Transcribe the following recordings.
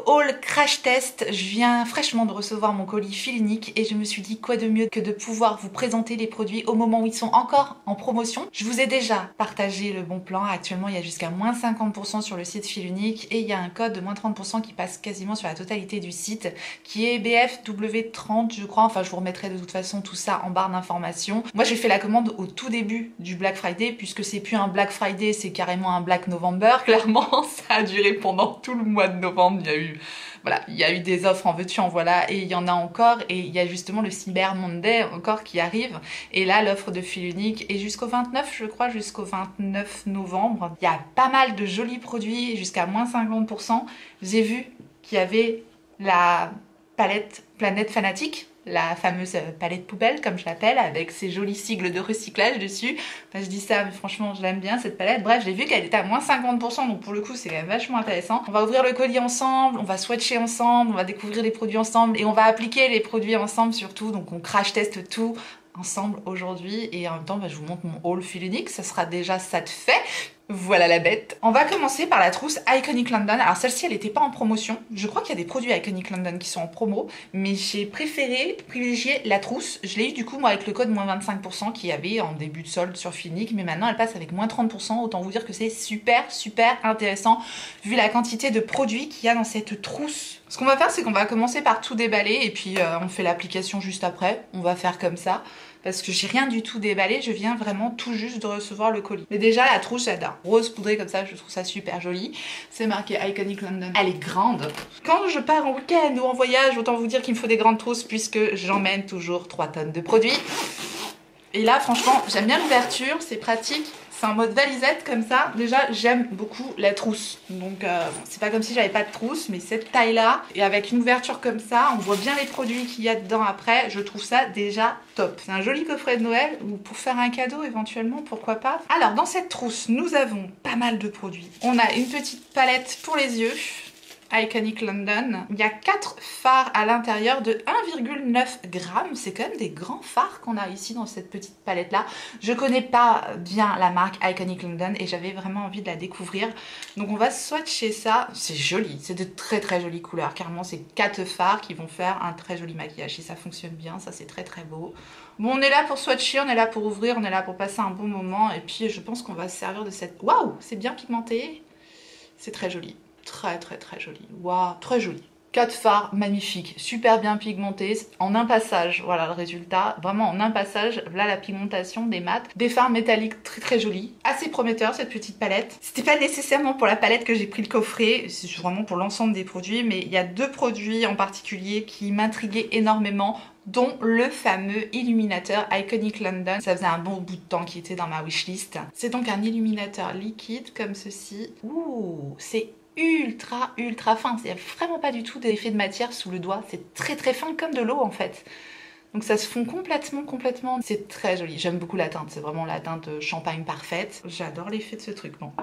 haul crash test. Je viens fraîchement de recevoir mon colis Fil Unique et je me suis dit quoi de mieux que de pouvoir vous présenter les produits au moment où ils sont encore en promotion. Je vous ai déjà partagé le bon plan. Actuellement, il y a jusqu'à moins 50% sur le site Fil Unique et il y a un code de moins 30% qui passe quasiment sur la totalité du site qui est BFW30 je crois. Enfin, je vous remettrai de toute façon tout ça en barre d'informations. Moi, j'ai fait la commande au tout début du Black Friday puisque c'est plus un Black Friday, c'est carrément un Black November. Clairement, ça a duré pendant tout le mois de novembre. Il y a eu des offres en veux-tu en voilà et il y en a encore et il y a justement le Cyber Monday encore qui arrive et là l'offre de Fil Unique est jusqu'au 29 je crois, jusqu'au 29 novembre. Il y a pas mal de jolis produits jusqu'à moins 50%. J'ai vu qu'il y avait la palette Planète Fanatique, la fameuse palette poubelle comme je l'appelle, avec ces jolis sigles de recyclage dessus. Enfin, je dis ça mais franchement je l'aime bien cette palette. Bref, j'ai vu qu'elle était à moins 50% donc pour le coup c'est quand même vachement intéressant. On va ouvrir le colis ensemble, on va swatcher ensemble, on va découvrir les produits ensemble et on va appliquer les produits ensemble surtout. Donc on crash teste tout ensemble aujourd'hui et en même temps je vous montre mon haul Fil Unique, ça sera déjà ça de fait. Voilà la bête. On va commencer par la trousse Iconic London. Alors celle-ci elle n'était pas en promotion. Je crois qu'il y a des produits Iconic London qui sont en promo, mais j'ai préféré privilégier la trousse. Je l'ai eu du coup moi avec le code moins 25% qu'il y avait en début de solde sur Fil Unique, mais maintenant elle passe avec moins 30%. Autant vous dire que c'est super intéressant vu la quantité de produits qu'il y a dans cette trousse. Ce qu'on va faire c'est qu'on va commencer par tout déballer et puis on fait l'application juste après. On va faire comme ça. Parce que j'ai rien du tout déballé, je viens vraiment tout juste de recevoir le colis. Mais déjà la trousse j'adore. Rose poudrée comme ça, je trouve ça super joli. C'est marqué Iconic London. Elle est grande. Quand je pars en week-end ou en voyage, autant vous dire qu'il me faut des grandes trousses puisque j'emmène toujours 3 tonnes de produits. Et là franchement j'aime bien l'ouverture, c'est pratique. C'est en mode valisette comme ça. Déjà j'aime beaucoup la trousse. Donc c'est pas comme si j'avais pas de trousse, mais cette taille là et avec une ouverture comme ça, on voit bien les produits qu'il y a dedans après. Je trouve ça déjà top. C'est un joli coffret de Noël ou pour faire un cadeau éventuellement, pourquoi pas. Alors dans cette trousse nous avons pas mal de produits. On a une petite palette pour les yeux. Iconic London. Il y a 4 fards à l'intérieur de 1,9 g. C'est quand même des grands fards qu'on a ici dans cette petite palette là. Je connais pas bien la marque Iconic London et j'avais vraiment envie de la découvrir. Donc on va swatcher ça. C'est joli, c'est de très jolies couleurs. Carrément c'est 4 fards qui vont faire un très joli maquillage. Et ça fonctionne bien, ça c'est très beau. Bon, on est là pour swatcher, on est là pour ouvrir, on est là pour passer un bon moment. Et puis je pense qu'on va se servir de cette... Waouh, c'est bien pigmenté. C'est très joli. Très joli. Waouh, très joli. 4 fards magnifiques, super bien pigmentés, en un passage, voilà le résultat, vraiment en un passage, là la pigmentation des mats, des fards métalliques très jolis, assez prometteur cette petite palette. C'était pas nécessairement pour la palette que j'ai pris le coffret, c'est vraiment pour l'ensemble des produits, mais il y a 2 produits en particulier qui m'intriguaient énormément, dont le fameux illuminateur Iconic London. Ça faisait un bon bout de temps qu'il était dans ma wishlist. C'est donc un illuminateur liquide comme ceci. Ouh, c'est ultra fin, il n'y a vraiment pas du tout d'effet de matière sous le doigt, c'est très fin comme de l'eau en fait. Donc ça se fond complètement, c'est très joli, j'aime beaucoup la teinte, c'est vraiment la teinte champagne parfaite. J'adore l'effet de ce truc, bon.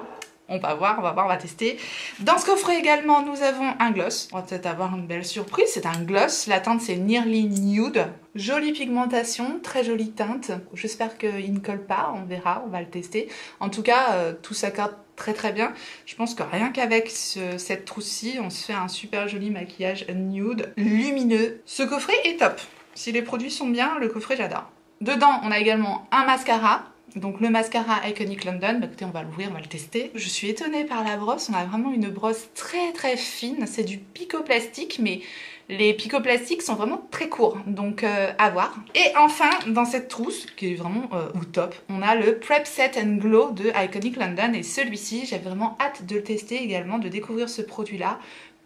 On va voir, on va tester. Dans ce coffret également, nous avons un gloss. On va peut-être avoir une belle surprise, c'est un gloss. La teinte, c'est Nearly Nude. Jolie pigmentation, très jolie teinte. J'espère qu'il ne colle pas, on verra, on va le tester. En tout cas, tout s'accorde très bien. Je pense que rien qu'avec cette trousse-ci, on se fait un super joli maquillage nude, lumineux. Ce coffret est top. Si les produits sont bien, le coffret, j'adore. Dedans, on a également un mascara. Donc le mascara Iconic London, bah écoutez on va l'ouvrir, on va le tester. Je suis étonnée par la brosse, on a vraiment une brosse très fine, c'est du picoplastique mais les picoplastiques sont vraiment très courts, donc à voir. Et enfin dans cette trousse, qui est vraiment au top, on a le Prep Set and Glow de Iconic London et celui-ci j'ai vraiment hâte de le tester également, de découvrir ce produit là.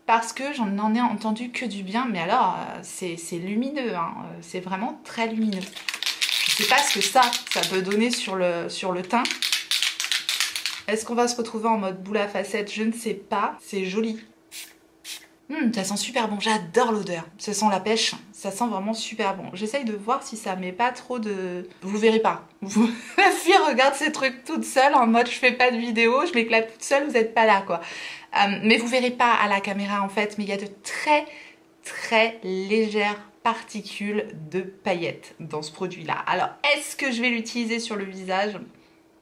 Parce que j'en ai entendu que du bien, mais alors c'est lumineux, hein. C'est vraiment très lumineux. Je sais pas ce que ça peut donner sur le teint. Est-ce qu'on va se retrouver en mode boule à facettes? Je ne sais pas. C'est joli. Ça sent super bon. J'adore l'odeur. Ça sent la pêche. Ça sent vraiment super bon. J'essaye de voir si ça met pas trop de... Vous verrez pas. La fille regarde ces trucs toute seule en mode je fais pas de vidéo, je m'éclate toute seule, vous êtes pas là quoi. Mais vous verrez pas à la caméra en fait. Mais il y a de très légères particules de paillettes dans ce produit là. Alors est-ce que je vais l'utiliser sur le visage?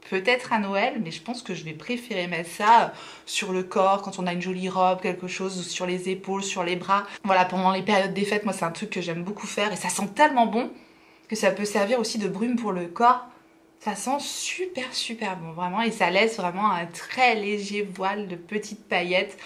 peut-être à Noël, mais je pense que je vais préférer mettre ça sur le corps quand on a une jolie robe, quelque chose, ou sur les épaules, sur les bras. Voilà, pendant les périodes des fêtes, moi c'est un truc que j'aime beaucoup faire et ça sent tellement bon que ça peut servir aussi de brume pour le corps. Ça sent super super bon vraiment et ça laisse vraiment un très léger voile de petites paillettes.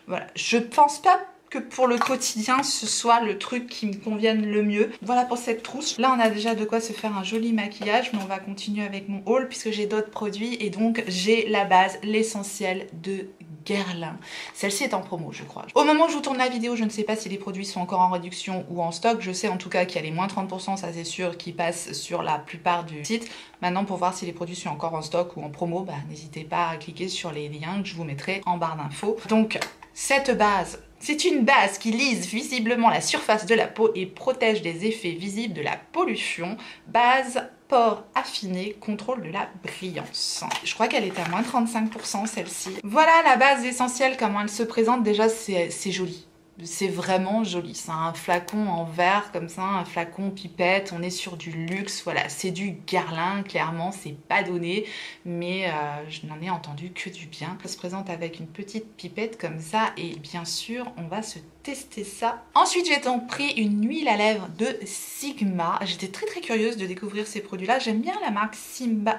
Voilà, je pense pas que pour le quotidien ce soit le truc qui me convienne le mieux. Voilà pour cette trousse. Là on a déjà de quoi se faire un joli maquillage, mais on va continuer avec mon haul puisque j'ai d'autres produits et donc j'ai la base, l'essentiel de Guerlain. Celle-ci est en promo je crois. Au moment où je vous tourne la vidéo, je ne sais pas si les produits sont encore en réduction ou en stock. Je sais en tout cas qu'il y a les moins 30%, ça c'est sûr, qui passent sur la plupart du site. Maintenant pour voir si les produits sont encore en stock ou en promo, bah, n'hésitez pas à cliquer sur les liens que je vous mettrai en barre d'infos. Donc cette base, c'est une base qui lisse visiblement la surface de la peau et protège des effets visibles de la pollution. Base pores affinés, contrôle de la brillance. Je crois qu'elle est à moins 35% celle-ci. Voilà la base essentielle, comment elle se présente. Déjà c'est joli. C'est vraiment joli, c'est un flacon en verre comme ça, un flacon pipette, on est sur du luxe, voilà, c'est du Guerlain, clairement c'est pas donné, mais je n'en ai entendu que du bien. Ça se présente avec une petite pipette comme ça et bien sûr on va se tester ça. Ensuite j'ai donc pris une huile à lèvres de Sigma, j'étais très curieuse de découvrir ces produits là, j'aime bien la marque Simba.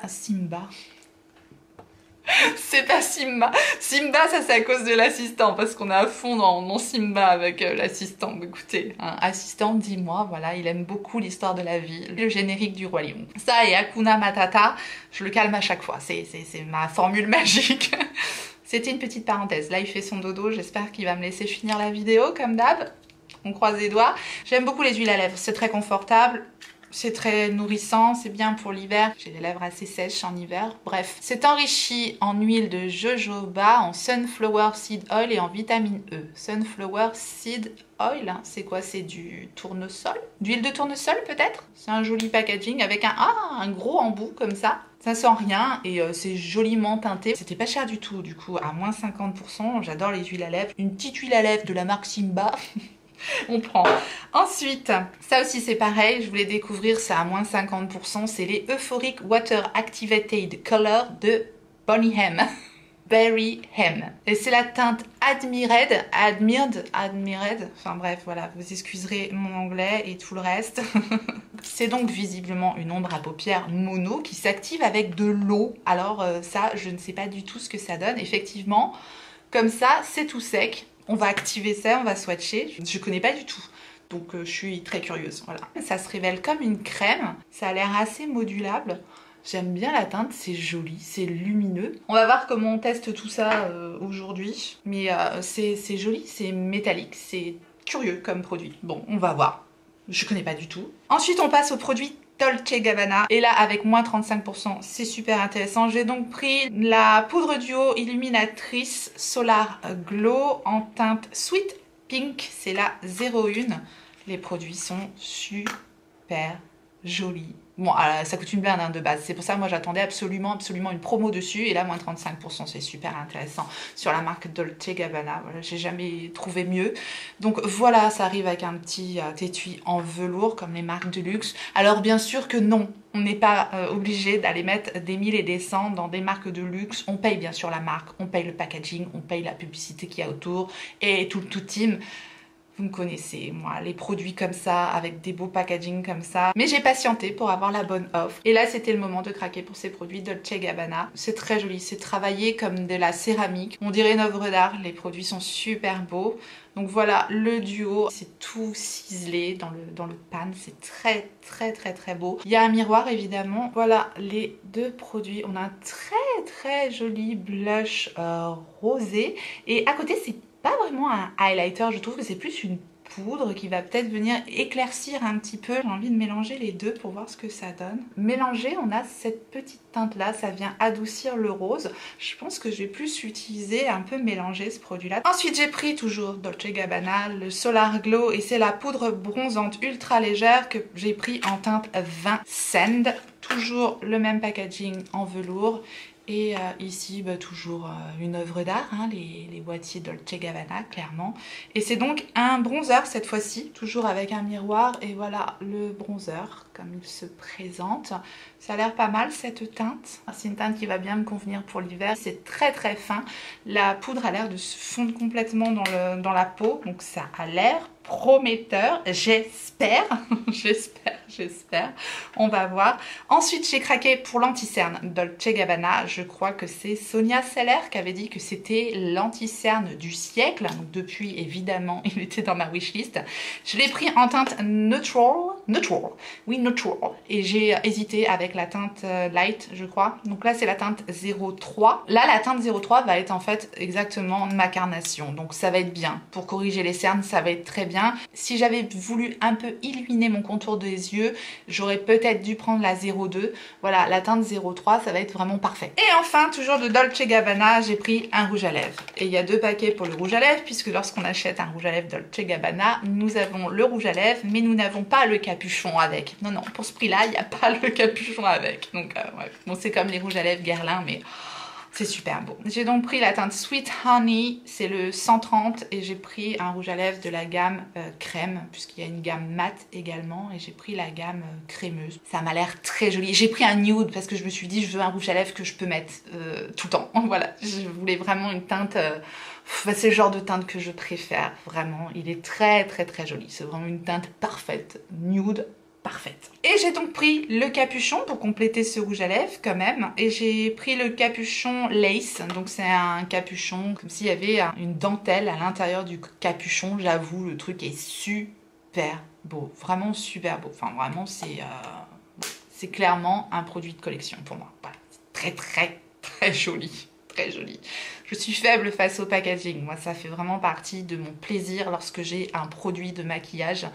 C'est pas Simba. Simba, ça c'est à cause de l'assistant, parce qu'on est à fond dans Simba avec l'assistant. Écoutez, hein, assistant, dis-moi, voilà, il aime beaucoup l'histoire de la vie, le générique du Roi Lion. Ça et Hakuna Matata, je le calme à chaque fois, c'est ma formule magique. C'était une petite parenthèse, là il fait son dodo, j'espère qu'il va me laisser finir la vidéo comme d'hab. On croise les doigts. J'aime beaucoup les huiles à lèvres, c'est très confortable. C'est très nourrissant, c'est bien pour l'hiver. J'ai les lèvres assez sèches en hiver. Bref, c'est enrichi en huile de jojoba, en sunflower seed oil et en vitamine E. Sunflower seed oil, hein, c'est quoi? C'est du tournesol? D'huile de tournesol peut-être? C'est un joli packaging avec un gros embout comme ça. Ça sent rien et c'est joliment teinté. C'était pas cher du tout, du coup, à moins 50%. J'adore les huiles à lèvres. Une petite huile à lèvres de la marque Simba. On prend. Ensuite, ça aussi c'est pareil, je voulais découvrir ça à moins 50%, c'est les Euphoric Water Activated Color de Bonnie M. Berry M. Et c'est la teinte Admired, enfin bref, voilà, vous excuserez mon anglais et tout le reste. C'est donc visiblement une ombre à paupières mono qui s'active avec de l'eau. Alors ça, je ne sais pas du tout ce que ça donne. Effectivement, comme ça, c'est tout sec. On va activer ça, on va swatcher. Je connais pas du tout, donc je suis très curieuse. Voilà. Ça se révèle comme une crème. Ça a l'air assez modulable. J'aime bien la teinte, c'est joli, c'est lumineux. On va voir comment on teste tout ça aujourd'hui. Mais c'est joli, c'est métallique, c'est curieux comme produit. Bon, on va voir. Je connais pas du tout. Ensuite, on passe au produit Dolce Gabbana. Et là, avec moins 35%, c'est super intéressant. J'ai donc pris la poudre duo illuminatrice Solar Glow en teinte Sweet Pink. C'est la 01. Les produits sont super jolis. Bon, ça coûte une blinde hein, de base. C'est pour ça, moi, j'attendais absolument une promo dessus. Et là, moins 35%, c'est super intéressant. Sur la marque Dolce Gabbana, voilà, j'ai jamais trouvé mieux. Donc voilà, ça arrive avec un petit étui en velours, comme les marques de luxe. Alors, bien sûr que non, on n'est pas obligé d'aller mettre des 1000 et des 100 dans des marques de luxe. On paye bien sûr la marque, on paye le packaging, on paye la publicité qu'il y a autour et tout le team. Vous me connaissez, moi, les produits comme ça, avec des beaux packaging comme ça. Mais j'ai patienté pour avoir la bonne offre. Et là, c'était le moment de craquer pour ces produits Dolce Gabbana. C'est très joli, c'est travaillé comme de la céramique. On dirait une œuvre d'art, les produits sont super beaux. Donc voilà, le duo, c'est tout ciselé dans le pan. C'est très beau. Il y a un miroir, évidemment. Voilà les deux produits. On a un très joli blush rosé. Et à côté, c'est pas vraiment un highlighter, je trouve que c'est plus une poudre qui va peut-être venir éclaircir un petit peu. J'ai envie de mélanger les deux pour voir ce que ça donne. Mélangé, on a cette petite teinte là, ça vient adoucir le rose. Je pense que je vais plus utiliser un peu mélanger ce produit là. Ensuite j'ai pris toujours Dolce Gabbana, le Solar Glow et c'est la poudre bronzante ultra légère que j'ai pris en teinte 20 Sand. Toujours le même packaging en velours Et ici, toujours une œuvre d'art, hein, les boîtiers Dolce Gabbana, clairement. Et c'est donc un bronzer cette fois-ci, toujours avec un miroir. Et voilà le bronzer, comme il se présente. Ça a l'air pas mal cette teinte. C'est une teinte qui va bien me convenir pour l'hiver. C'est très très fin. La poudre a l'air de se fondre complètement dans la peau. Donc ça a l'air prometteur, j'espère, j'espère, on va voir. Ensuite j'ai craqué pour l'anti-cerne Dolce Gabbana, je crois que c'est Sonia Seller qui avait dit que c'était l'anti-cerne du siècle, donc depuis évidemment il était dans ma wishlist. Je l'ai pris en teinte neutral, et j'ai hésité avec la teinte light je crois, donc là c'est la teinte 03, là la teinte 03 va être en fait exactement ma carnation, donc ça va être bien, pour corriger les cernes ça va être très bien. Si j'avais voulu un peu illuminer mon contour des yeux, j'aurais peut-être dû prendre la 02. Voilà, la teinte 03, ça va être vraiment parfait. Et enfin, toujours de Dolce Gabbana, j'ai pris un rouge à lèvres. Et il y a 2 paquets pour le rouge à lèvres, puisque lorsqu'on achète un rouge à lèvres Dolce Gabbana, nous avons le rouge à lèvres, mais nous n'avons pas le capuchon avec. Non, non, pour ce prix-là, il n'y a pas le capuchon avec. Donc, ouais. Bon, c'est comme les rouges à lèvres Guerlain, mais... c'est super beau. J'ai donc pris la teinte Sweet Honey, c'est le 130 et j'ai pris un rouge à lèvres de la gamme crème puisqu'il y a une gamme mat également et j'ai pris la gamme crémeuse. Ça m'a l'air très joli. J'ai pris un nude parce que je me suis dit je veux un rouge à lèvres que je peux mettre tout le temps. Voilà, je voulais vraiment une teinte... c'est le genre de teinte que je préfère, vraiment. Il est très très très joli. C'est vraiment une teinte parfaite, nude. Parfaite. Et j'ai donc pris le capuchon pour compléter ce rouge à lèvres quand même. Et j'ai pris le capuchon lace. Donc c'est un capuchon comme s'il y avait une dentelle à l'intérieur du capuchon. J'avoue, le truc est super beau. Vraiment super beau. Enfin vraiment c'est clairement un produit de collection pour moi. Voilà. C'est très très très joli. Très joli. Je suis faible face au packaging. Moi, ça fait vraiment partie de mon plaisir lorsque j'ai un produit de maquillage.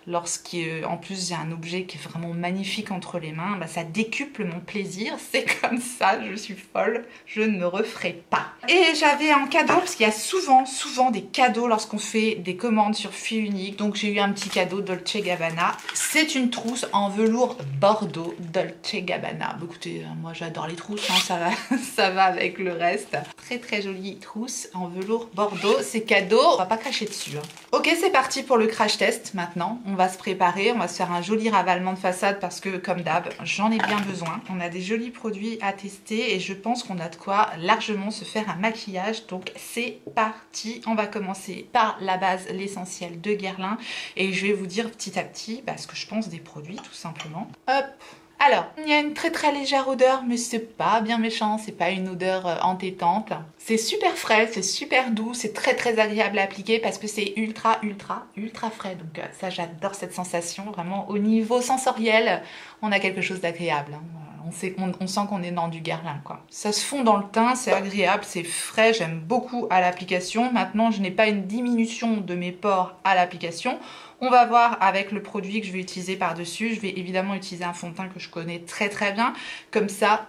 Lorsqu'en plus j'ai un objet qui est vraiment magnifique entre les mains, bah, ça décuple mon plaisir. C'est comme ça, je suis folle. Je ne me referai pas. Et j'avais en cadeau, parce qu'il y a souvent des cadeaux lorsqu'on fait des commandes sur fil unique. Donc j'ai eu un petit cadeau Dolce Gabbana. C'est une trousse en velours bordeaux Dolce Gabbana. Bah, écoutez, moi j'adore les trousses, hein, ça va avec le reste. Très très jolie trousse en velours bordeaux. C'est cadeau, on va pas cracher dessus. Hein. Ok, c'est parti pour le crash test maintenant. On va se préparer, on va se faire un joli ravalement de façade parce que comme d'hab, j'en ai bien besoin. On a des jolis produits à tester et je pense qu'on a de quoi largement se faire un maquillage. Donc c'est parti. On va commencer par la base, l'essentiel de Guerlain. Et je vais vous dire petit à petit ce que je pense des produits tout simplement. Hop. Alors, il y a une très très légère odeur, mais c'est pas bien méchant, c'est pas une odeur entêtante. C'est super frais, c'est super doux, c'est très très agréable à appliquer parce que c'est ultra frais. Donc ça, j'adore cette sensation, vraiment au niveau sensoriel, on a quelque chose d'agréable. Hein. On sent qu'on est dans du Guerlain, quoi. Ça se fond dans le teint, c'est agréable, c'est frais, j'aime beaucoup à l'application. Maintenant, je n'ai pas une diminution de mes pores à l'application. On va voir avec le produit que je vais utiliser par-dessus. Je vais évidemment utiliser un fond de teint que je connais très très bien. Comme ça,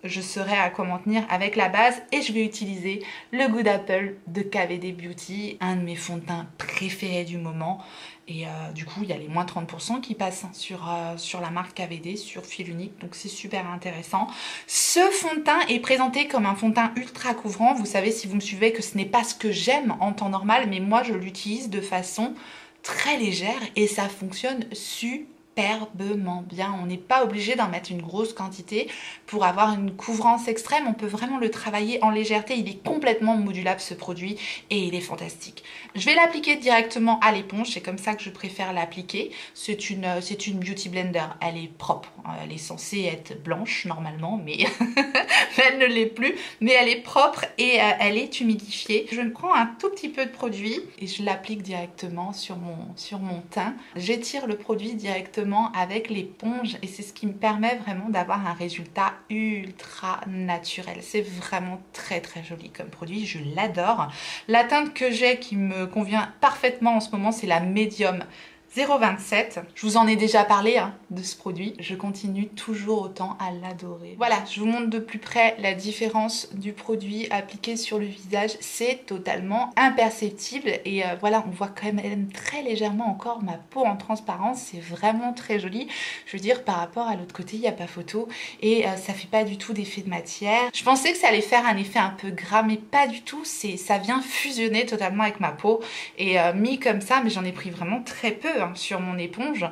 je saurai à quoi m'en tenir avec la base. Et je vais utiliser le Good Apple de KVD Beauty, un de mes fonds de teint préférés du moment. Et du coup, il y a les moins 30% qui passent sur la marque KVD, sur fil unique. Donc c'est super intéressant. Ce fond de teint est présenté comme un fond de teint ultra couvrant. Vous savez, si vous me suivez, que ce n'est pas ce que j'aime en temps normal. Mais moi, je l'utilise de façon très légère et ça fonctionne superbement bien. On n'est pas obligé d'en mettre une grosse quantité pour avoir une couvrance extrême. On peut vraiment le travailler en légèreté. Il est complètement modulable ce produit et il est fantastique. Je vais l'appliquer directement à l'éponge. C'est comme ça que je préfère l'appliquer. C'est une Beauty Blender. Elle est propre. Elle est censée être blanche normalement, mais elle ne l'est plus. Mais elle est propre et elle est humidifiée. Je prends un tout petit peu de produit et je l'applique directement sur mon teint. J'étire le produit directement avec l'éponge et c'est ce qui me permet vraiment d'avoir un résultat ultra naturel. C'est vraiment très très joli comme produit, je l'adore. La teinte que j'ai qui me convient parfaitement en ce moment, c'est la médium 0,27. Je vous en ai déjà parlé hein, de ce produit. Je continue toujours autant à l'adorer. Voilà, je vous montre de plus près la différence du produit appliqué sur le visage. C'est totalement imperceptible et voilà, on voit quand même très légèrement encore ma peau en transparence. C'est vraiment très joli. Je veux dire, par rapport à l'autre côté, il n'y a pas photo et ça fait pas du tout d'effet de matière. Je pensais que ça allait faire un effet un peu gras, mais pas du tout. Ça vient fusionner totalement avec ma peau et mis comme ça, mais j'en ai pris vraiment très peu hein, sur mon éponge.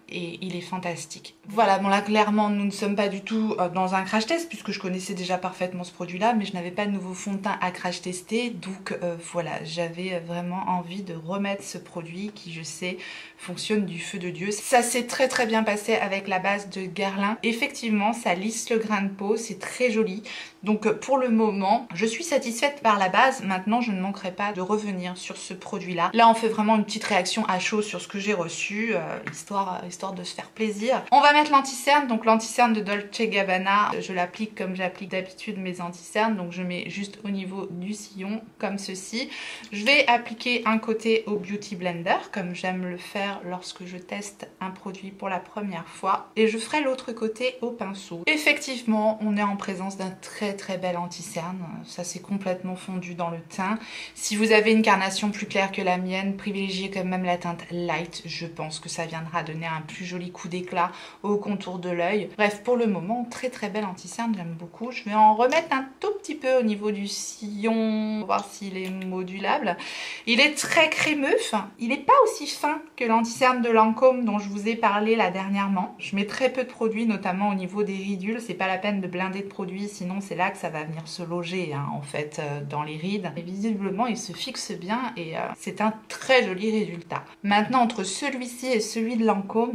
Et il est fantastique. Voilà, bon là clairement nous ne sommes pas du tout dans un crash test puisque je connaissais déjà parfaitement ce produit là, mais je n'avais pas de nouveau fond de teint à crash tester, donc voilà, j'avais vraiment envie de remettre ce produit qui je sais fonctionne du feu de Dieu. Ça s'est très bien passé avec la base de Guerlain. Effectivement ça lisse le grain de peau, c'est très joli, donc pour le moment je suis satisfaite par la base. Maintenant je ne manquerai pas de revenir sur ce produit là. Là on fait vraiment une petite réaction à chaud sur ce que j'ai reçu, histoire de se faire plaisir. On va mettre l'anti-cerne, donc l'anti-cerne de Dolce Gabbana, je l'applique comme j'applique d'habitude mes anti-cernes, donc je mets juste au niveau du sillon comme ceci. Je vais appliquer un côté au Beauty Blender comme j'aime le faire lorsque je teste un produit pour la première fois, et je ferai l'autre côté au pinceau. Effectivement on est en présence d'un très bel anti-cerne, ça s'est complètement fondu dans le teint. Si vous avez une carnation plus claire que la mienne, privilégiez quand même la teinte light, je pense que ça viendra donner un plus joli coup d'éclat au contour de l'œil. Bref, pour le moment, très belle anti-cerne, j'aime beaucoup. Je vais en remettre un tout petit peu au niveau du sillon, pour voir s'il est modulable. Il est très crémeux, il n'est pas aussi fin que l'anti-cerne de Lancôme dont je vous ai parlé là dernièrement. Je mets très peu de produits, notamment au niveau des ridules. C'est pas la peine de blinder de produits, sinon c'est là que ça va venir se loger hein, en fait dans les rides. Et visiblement, il se fixe bien et c'est un très joli résultat. Maintenant, entre celui-ci et celui de Lancôme,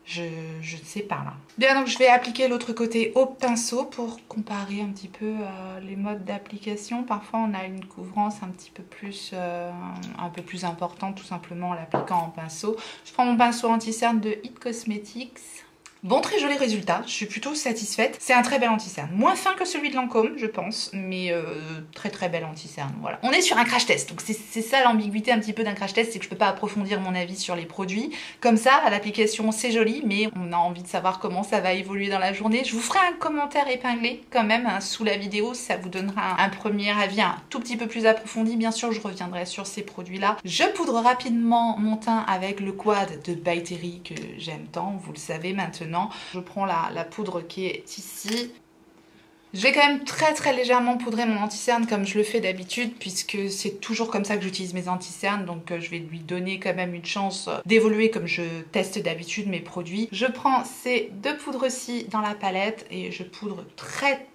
je ne sais pas là. Bien, donc je vais appliquer l'autre côté au pinceau pour comparer un petit peu les modes d'application. Parfois on a une couvrance un peu plus importante tout simplement en l'appliquant en pinceau. Je prends mon pinceau anti-cerne de It Cosmetics. Bon, très joli résultat, je suis plutôt satisfaite. C'est un très bel anti-cerne, moins fin que celui de Lancôme je pense, mais très bel anti-cerne, voilà. On est sur un crash test, donc c'est ça l'ambiguïté un petit peu d'un crash test, c'est que je peux pas approfondir mon avis sur les produits. Comme ça, à l'application c'est joli, mais on a envie de savoir comment ça va évoluer dans la journée. Je vous ferai un commentaire épinglé quand même hein, sous la vidéo, ça vous donnera un premier avis un tout petit peu plus approfondi. Bien sûr, je reviendrai sur ces produits-là. Je poudre rapidement mon teint avec le quad de By Terry que j'aime tant, vous le savez maintenant. Je prends la poudre qui est ici. Je vais quand même très légèrement poudrer mon anti-cerne comme je le fais d'habitude puisque c'est toujours comme ça que j'utilise mes anti-cernes, donc je vais lui donner quand même une chance d'évoluer comme je teste d'habitude mes produits. Je prends ces deux poudres-ci dans la palette et je poudre très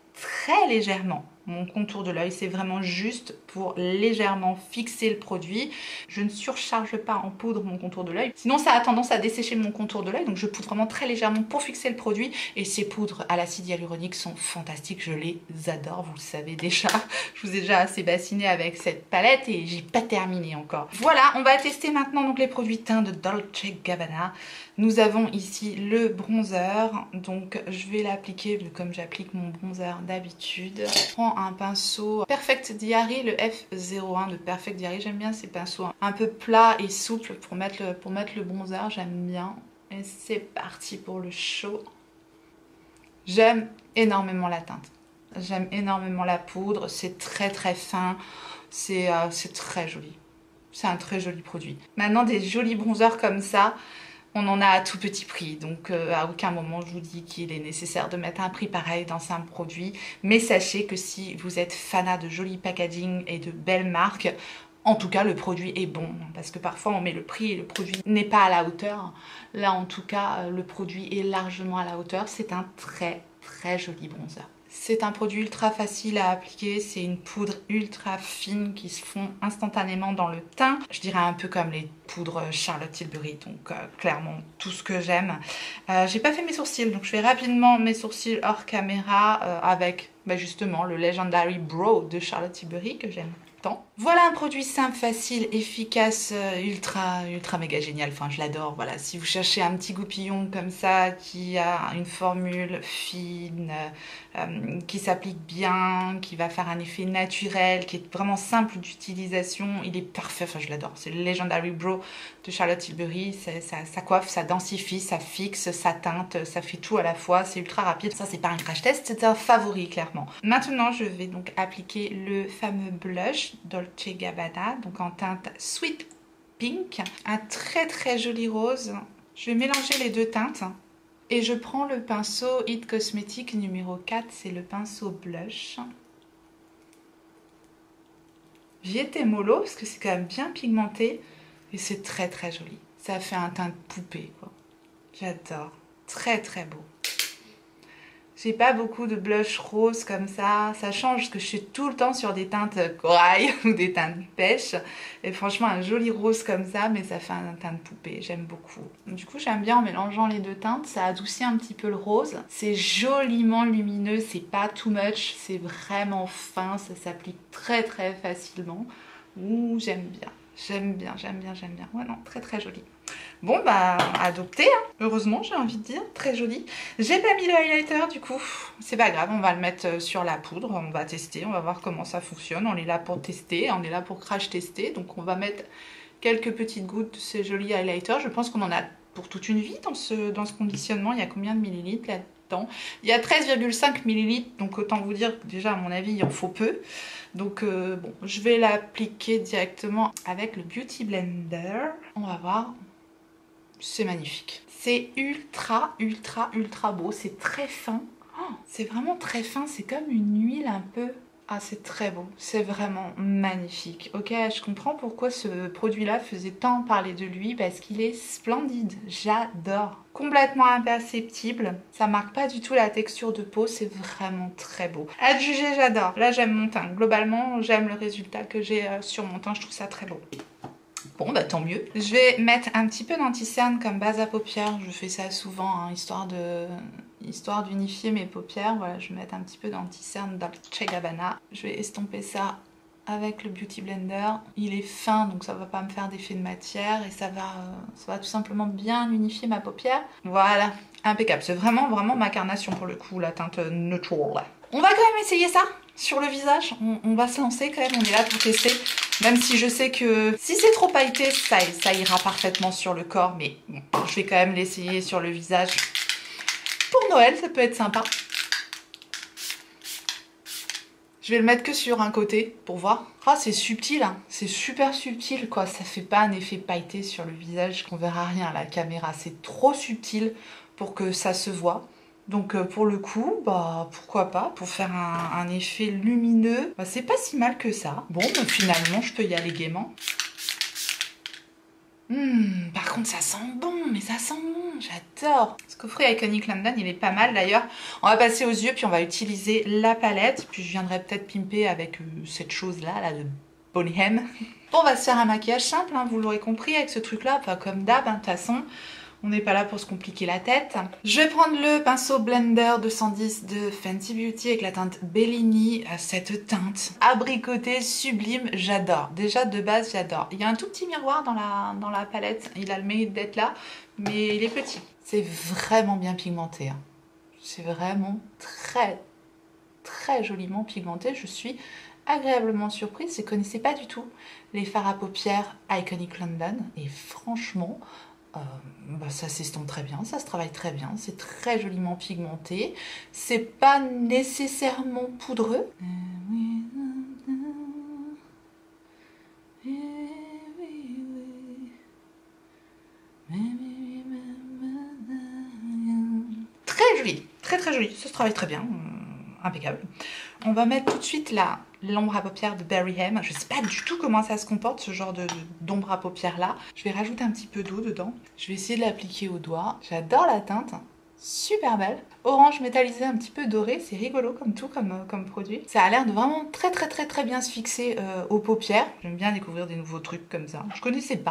légèrement mon contour de l'œil. C'est vraiment juste pour légèrement fixer le produit. Je ne surcharge pas en poudre mon contour de l'œil, sinon ça a tendance à dessécher mon contour de l'œil, donc je poudre vraiment très légèrement pour fixer le produit. Et ces poudres à l'acide hyaluronique sont fantastiques, je les adore, vous le savez déjà. Je vous ai déjà assez bassiné avec cette palette et j'ai pas terminé encore. Voilà, on va tester maintenant donc les produits teints de Dolce Gabbana. Nous avons ici le bronzer, donc je vais l'appliquer comme j'applique mon bronzer d'habitude. Je prends un pinceau Perfect Diary, le F01 de Perfect Diary. J'aime bien ces pinceaux un peu plats et souples pour mettre le bronzer, j'aime bien. Et c'est parti pour le show. J'aime énormément la teinte, j'aime énormément la poudre, c'est très fin, c'est très joli. C'est un très joli produit. Maintenant, des jolis bronzers comme ça, on en a à tout petit prix, donc à aucun moment je vous dis qu'il est nécessaire de mettre un prix pareil dans un produit. Mais sachez que si vous êtes fanat de jolis packaging et de belles marques, en tout cas le produit est bon, parce que parfois on met le prix et le produit n'est pas à la hauteur. Là en tout cas le produit est largement à la hauteur, c'est un très joli bronzer. C'est un produit ultra facile à appliquer, c'est une poudre ultra fine qui se fond instantanément dans le teint. Je dirais un peu comme les poudres Charlotte Tilbury, donc clairement tout ce que j'aime. J'ai pas fait mes sourcils, donc je fais rapidement mes sourcils hors caméra avec justement le Legendary Brow de Charlotte Tilbury que j'aime tant. Voilà un produit simple, facile, efficace, ultra méga génial. Enfin, je l'adore. Voilà, si vous cherchez un petit goupillon comme ça, qui a une formule fine, qui s'applique bien, qui va faire un effet naturel, qui est vraiment simple d'utilisation, il est parfait. Enfin, je l'adore. C'est le Legendary Brow de Charlotte Tilbury. Ça coiffe, ça densifie, ça fixe, ça teinte, ça fait tout à la fois. C'est ultra rapide. Ça, c'est pas un crash test, c'est un favori, clairement. Maintenant, je vais donc appliquer le fameux blush Dolce Gabbana, donc en teinte Sweet Pink. Un très joli rose. Je vais mélanger les deux teintes. Et je prends le pinceau It Cosmetics numéro 4, c'est le pinceau blush. J'y étais mollo parce que c'est quand même bien pigmenté et c'est très joli. Ça fait un teint de poupée, quoi. J'adore. Très beau. J'ai pas beaucoup de blush rose comme ça change parce que je suis tout le temps sur des teintes corail ou des teintes pêche. Et franchement, un joli rose comme ça, mais ça fait un teint de poupée, j'aime beaucoup. Du coup, j'aime bien en mélangeant les deux teintes, ça adoucit un petit peu le rose. C'est joliment lumineux, c'est pas too much, c'est vraiment fin, ça s'applique très facilement. Ouh, j'aime bien. Ouais, non, très joli. Bon, bah, adopté, hein. Heureusement, j'ai envie de dire, très joli. J'ai pas mis le highlighter, du coup, c'est pas grave, on va le mettre sur la poudre, on va tester, on va voir comment ça fonctionne. On est là pour tester, on est là pour crash tester, donc on va mettre quelques petites gouttes de ce joli highlighter. Je pense qu'on en a pour toute une vie dans ce conditionnement. Il y a combien de millilitres là-dedans? Il y a 13,5 millilitres, donc autant vous dire que déjà, à mon avis, il en faut peu. Donc bon, je vais l'appliquer directement avec le Beauty Blender. On va voir. C'est magnifique. C'est ultra beau. C'est très fin. Oh, c'est vraiment très fin. C'est comme une huile un peu. Ah, c'est très beau. C'est vraiment magnifique. Ok, je comprends pourquoi ce produit-là faisait tant parler de lui parce qu'il est splendide. J'adore. Complètement imperceptible. Ça marque pas du tout la texture de peau. C'est vraiment très beau. À juger, j'adore. Là, j'aime mon teint. Globalement, j'aime le résultat que j'ai sur mon teint. Je trouve ça très beau. Bon, bah tant mieux. Je vais mettre un petit peu d'anti-cerne comme base à paupières. Je fais ça souvent, hein, histoire d'unifier mes paupières. Voilà, je vais mettre un petit peu d'anti-cerne Dolce Gabbana. Je vais estomper ça avec le Beauty Blender. Il est fin, donc ça va pas me faire d'effet de matière et ça va tout simplement bien unifier ma paupière. Voilà, impeccable. C'est vraiment ma carnation pour le coup, la teinte neutral. On va quand même essayer ça sur le visage. On va se lancer quand même, on est là pour tester. Même si je sais que si c'est trop pailleté, ça ira parfaitement sur le corps. Mais bon, je vais quand même l'essayer sur le visage. Pour Noël, ça peut être sympa. Je vais le mettre que sur un côté pour voir. Ah, c'est subtil, hein. C'est super subtil, quoi. Ça fait pas un effet pailleté sur le visage qu'on verra rien à la caméra. C'est trop subtil pour que ça se voit. Donc pour le coup, bah pourquoi pas, pour faire un effet lumineux, bah, c'est pas si mal que ça. Bon, bah, finalement, je peux y aller gaiement. Par contre, ça sent bon, mais ça sent bon, j'adore. Ce coffret Iconic London, il est pas mal d'ailleurs. On va passer aux yeux, puis on va utiliser la palette. Puis je viendrai peut-être pimper avec cette chose-là, là, de Bonnie M. Bon, on va se faire un maquillage simple, hein, vous l'aurez compris, avec ce truc-là, enfin, comme d'hab, hein, de toute façon. On n'est pas là pour se compliquer la tête. Je vais prendre le pinceau Blender 210 de Fenty Beauty avec la teinte Bellini. Cette teinte abricotée sublime, j'adore. Déjà de base, j'adore. Il y a un tout petit miroir dans la palette. Il a le mérite d'être là, mais il est petit. C'est vraiment bien pigmenté, hein. C'est vraiment très joliment pigmenté. Je suis agréablement surprise. Je ne connaissais pas du tout les fards à paupières Iconic London. Et franchement... bah ça s'estompe très bien, ça se travaille très bien, c'est très joliment pigmenté, c'est pas nécessairement poudreux. Très joli, très joli, ça se travaille très bien, impeccable. On va mettre tout de suite l'ombre à paupières de Berry M. Je sais pas du tout comment ça se comporte ce genre d'ombre à paupières là. Je vais rajouter un petit peu d'eau dedans. Je vais essayer de l'appliquer au doigt. J'adore la teinte. Super belle. Orange métallisé un petit peu doré, c'est rigolo comme tout, comme produit. Ça a l'air de vraiment très bien se fixer aux paupières. J'aime bien découvrir des nouveaux trucs comme ça. Je connaissais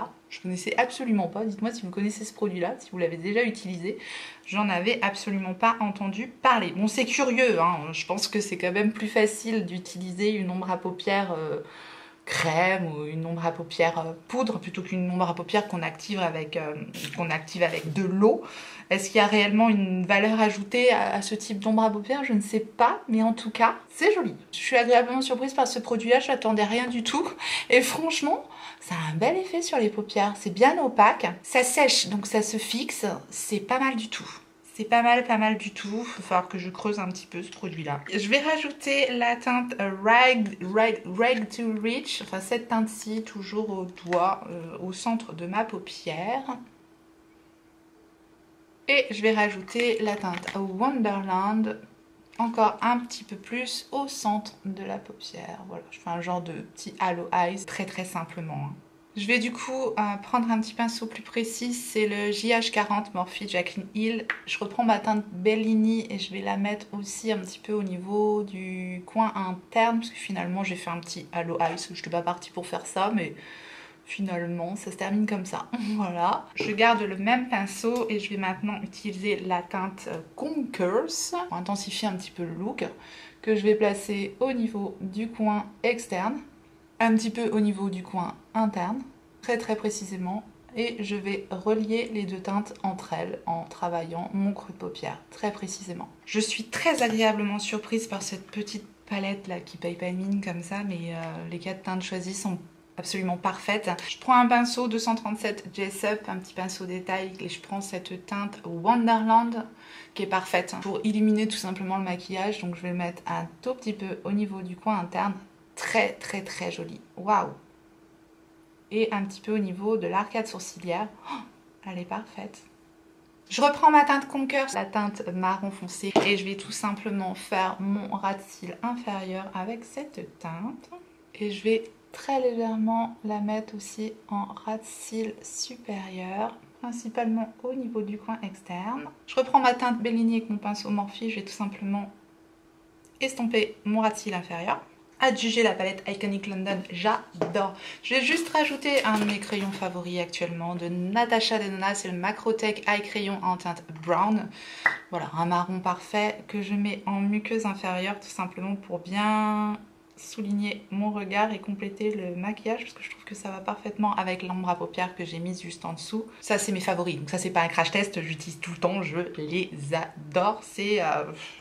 absolument pas. Dites-moi si vous connaissez ce produit-là, si vous l'avez déjà utilisé. J'en avais absolument pas entendu parler. Bon, c'est curieux, hein. Je pense que c'est quand même plus facile d'utiliser une ombre à paupières crème ou une ombre à paupières poudre plutôt qu'une ombre à paupières qu'on active avec de l'eau. Est-ce qu'il y a réellement une valeur ajoutée à ce type d'ombre à paupières? Je ne sais pas, mais en tout cas, c'est joli. Je suis agréablement surprise par ce produit-là, je n'attendais rien du tout. Et franchement, ça a un bel effet sur les paupières. C'est bien opaque, ça sèche, donc ça se fixe. C'est pas mal du tout. C'est pas mal du tout. Il va falloir que je creuse un petit peu ce produit-là. Je vais rajouter la teinte Rag to Reach. Enfin, cette teinte-ci, toujours au doigt, au centre de ma paupière. Et je vais rajouter la teinte Wonderland, encore un petit peu plus au centre de la paupière. Voilà, je fais un genre de petit halo eyes, très simplement. Hein. Je vais du coup prendre un petit pinceau plus précis, c'est le JH40 Morphe Jaclyn Hill. Je reprends ma teinte Bellini et je vais la mettre aussi un petit peu au niveau du coin interne, parce que finalement j'ai fait un petit halo eyes, je n'étais pas partie pour faire ça, mais finalement ça se termine comme ça. Voilà, je garde le même pinceau et je vais maintenant utiliser la teinte Conquers pour intensifier un petit peu le look, que je vais placer au niveau du coin externe, un petit peu au niveau du coin interne, très précisément, et je vais relier les deux teintes entre elles en travaillant mon creux de paupière très précisément. Je suis très agréablement surprise par cette petite palette là qui paye pas de mine comme ça, mais les 4 teintes choisies sont absolument parfaites. Je prends un pinceau 237 Jessup, un petit pinceau détail, et je prends cette teinte Wonderland qui est parfaite pour illuminer tout simplement le maquillage. Donc je vais le mettre un tout petit peu au niveau du coin interne. Très joli. Waouh! Et un petit peu au niveau de l'arcade sourcilière. Oh, elle est parfaite. Je reprends ma teinte Conquer, la teinte marron foncé, et je vais tout simplement faire mon ras de cils inférieur avec cette teinte. Et je vais très légèrement la mettre aussi en ras de cils supérieur, principalement au niveau du coin externe. Je reprends ma teinte Bellini avec mon pinceau Morphe, je vais tout simplement estomper mon ras de cils inférieur. À juger la palette Iconic London, j'adore. Je vais juste rajouter un de mes crayons favoris actuellement de Natasha Denona, c'est le Macrotech Eye Crayon en teinte brown. Voilà, un marron parfait que je mets en muqueuse inférieure tout simplement pour bien souligner mon regard et compléter le maquillage, parce que je trouve que ça va parfaitement avec l'ombre à paupières que j'ai mise juste en dessous. Ça c'est mes favoris, donc ça c'est pas un crash test, j'utilise tout le temps, je les adore. C'est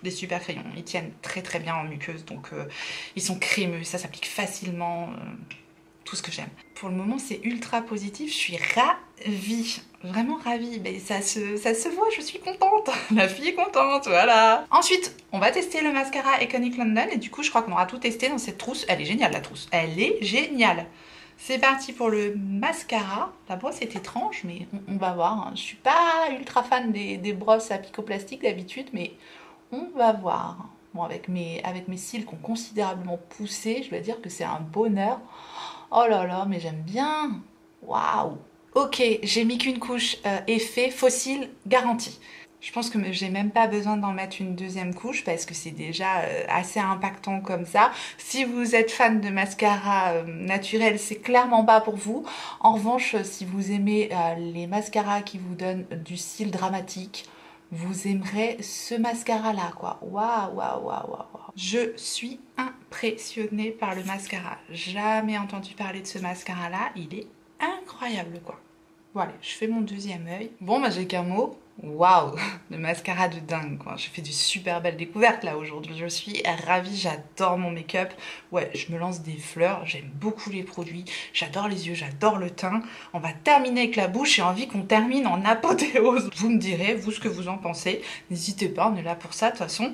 des super crayons, ils tiennent très bien en muqueuse, donc ils sont crémeux, ça s'applique facilement, tout ce que j'aime. Pour le moment c'est ultra positif, je suis ravie. Vraiment ravie, mais ça se voit, je suis contente. La fille est contente, voilà. Ensuite, on va tester le mascara Iconic London et du coup, je crois qu'on aura tout testé dans cette trousse. Elle est géniale, la trousse. Elle est géniale. C'est parti pour le mascara. La brosse est étrange, mais on va voir. Hein. Je suis pas ultra fan des brosses à picoplastique d'habitude, mais on va voir. Bon, avec mes cils qui ont considérablement poussé, je dois dire que c'est un bonheur. Oh là là, mais j'aime bien. Waouh! Ok, j'ai mis qu'une couche effet fossile garantie. Je pense que j'ai même pas besoin d'en mettre une deuxième couche parce que c'est déjà assez impactant comme ça. Si vous êtes fan de mascara naturel, c'est clairement pas pour vous. En revanche, si vous aimez les mascaras qui vous donnent du cil dramatique, vous aimerez ce mascara là quoi. Waouh. Je suis impressionnée par le mascara. Jamais entendu parler de ce mascara là, il est incroyable quoi. Voilà, je fais mon deuxième œil. Bon bah j'ai qu'un mot. Waouh, le mascara de dingue quoi. J'ai fait de super belles découvertes là aujourd'hui. Je suis ravie, j'adore mon make-up. Ouais, je me lance des fleurs, j'aime beaucoup les produits. J'adore les yeux, j'adore le teint. On va terminer avec la bouche, j'ai envie qu'on termine en apothéose. Vous me direz, vous, ce que vous en pensez. N'hésitez pas, on est là pour ça de toute façon.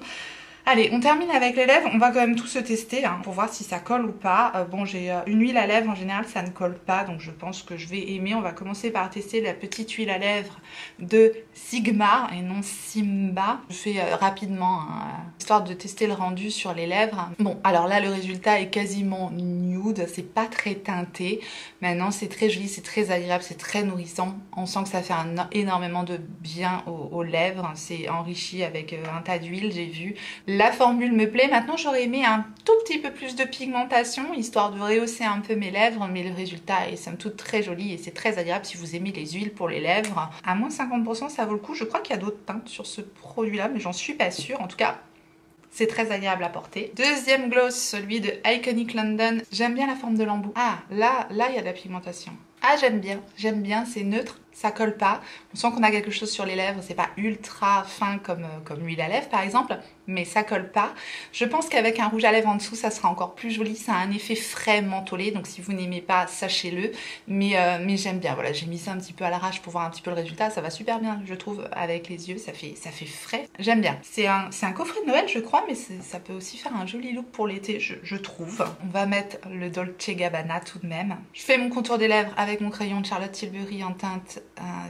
Allez, on termine avec les lèvres. On va quand même tout se tester hein, pour voir si ça colle ou pas. Bon, j'ai une huile à lèvres. En général, ça ne colle pas. Donc, je pense que je vais aimer. On va commencer par tester la petite huile à lèvres de Sigma et non Simba. Je fais rapidement, hein, histoire de tester le rendu sur les lèvres. Bon, alors là, le résultat est quasiment nude. C'est pas très teinté. Maintenant, c'est très joli, c'est très agréable, c'est très nourrissant. On sent que ça fait énormément de bien aux lèvres. C'est enrichi avec un tas d'huile, j'ai vu. La formule me plaît. Maintenant, j'aurais aimé un tout petit peu plus de pigmentation, histoire de rehausser un peu mes lèvres, mais le résultat est somme toute très joli et c'est très agréable si vous aimez les huiles pour les lèvres. À moins 50%, ça vaut le coup. Je crois qu'il y a d'autres teintes sur ce produit-là, mais j'en suis pas sûre. En tout cas, c'est très agréable à porter. Deuxième gloss, celui de Iconic London. J'aime bien la forme de l'embout. Ah, là, il y a de la pigmentation. Ah, j'aime bien, c'est neutre, ça colle pas. On sent qu'on a quelque chose sur les lèvres, c'est pas ultra fin comme l'huile à lèvres par exemple, mais ça colle pas. Je pense qu'avec un rouge à lèvres en dessous, ça sera encore plus joli. Ça a un effet frais mentholé, donc si vous n'aimez pas, sachez-le. Mais j'aime bien, voilà, j'ai mis ça un petit peu à l'arrache pour voir un petit peu le résultat. Ça va super bien, je trouve, avec les yeux, ça fait frais. J'aime bien. C'est un coffret de Noël, je crois, mais ça peut aussi faire un joli look pour l'été, je trouve. On va mettre le Dolce & Gabbana tout de même. Je fais mon contour des lèvres avec mon crayon de Charlotte Tilbury en teinte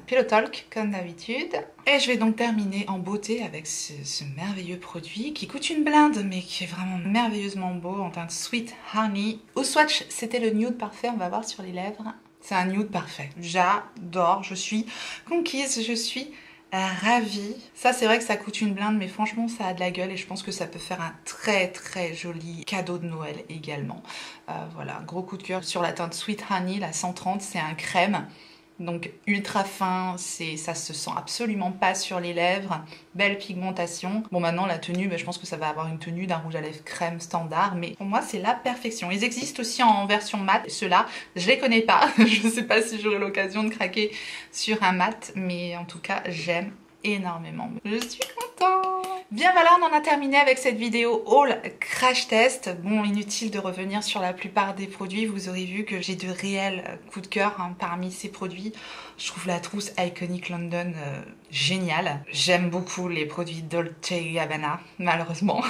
Pillow Talk, comme d'habitude. Et je vais donc terminer en beauté avec ce merveilleux produit qui coûte une blinde, mais qui est vraiment merveilleusement beau en teinte Sweet Honey. Au swatch, c'était le nude parfait, on va voir sur les lèvres. C'est un nude parfait. J'adore, je suis conquise, je suis ravie. Ça, c'est vrai que ça coûte une blinde, mais franchement, ça a de la gueule et je pense que ça peut faire un très très joli cadeau de Noël également. Voilà, gros coup de cœur sur la teinte Sweet Honey, la 130, c'est un crème. Donc ultra fin, ça se sent absolument pas sur les lèvres, belle pigmentation. Bon, maintenant la tenue, je pense que ça va avoir une tenue d'un rouge à lèvres crème standard, mais pour moi c'est la perfection. Ils existent aussi en version mat, ceux-là je les connais pas, je sais pas si j'aurai l'occasion de craquer sur un mat, mais en tout cas j'aime énormément. Je suis contente. Bien voilà, on en a terminé avec cette vidéo haul crash test. Bon, inutile de revenir sur la plupart des produits. Vous aurez vu que j'ai de réels coups de cœur parmi ces produits. Je trouve la trousse Iconic London géniale. J'aime beaucoup les produits Dolce & Gabbana, malheureusement.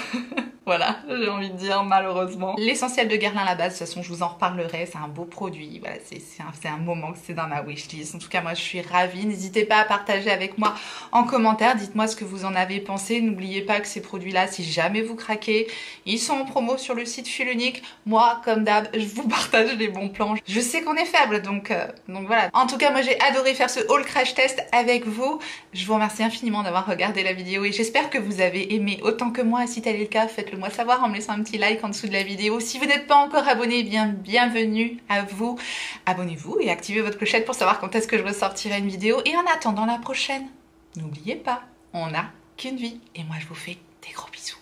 Voilà, j'ai envie de dire malheureusement. L'essentiel de Guerlain, la base, de toute façon je vous en reparlerai, c'est un beau produit, voilà, c'est un moment que c'est dans ma wishlist. En tout cas moi je suis ravie, n'hésitez pas à partager avec moi en commentaire, dites-moi ce que vous en avez pensé. N'oubliez pas que ces produits là, si jamais vous craquez, ils sont en promo sur le site Filunique. Moi comme d'hab, je vous partage les bons plans. Je sais qu'on est faible, donc voilà. En tout cas moi j'ai adoré faire ce haul crash test avec vous. Je vous remercie infiniment d'avoir regardé la vidéo et j'espère que vous avez aimé autant que moi. Si tel est le cas, faites-le moi savoir en me laissant un petit like en dessous de la vidéo. Si vous n'êtes pas encore abonné, bienvenue à vous. Abonnez-vous et activez votre clochette pour savoir quand est-ce que je ressortirai une vidéo. Et en attendant la prochaine, n'oubliez pas, on n'a qu'une vie. Et moi je vous fais des gros bisous.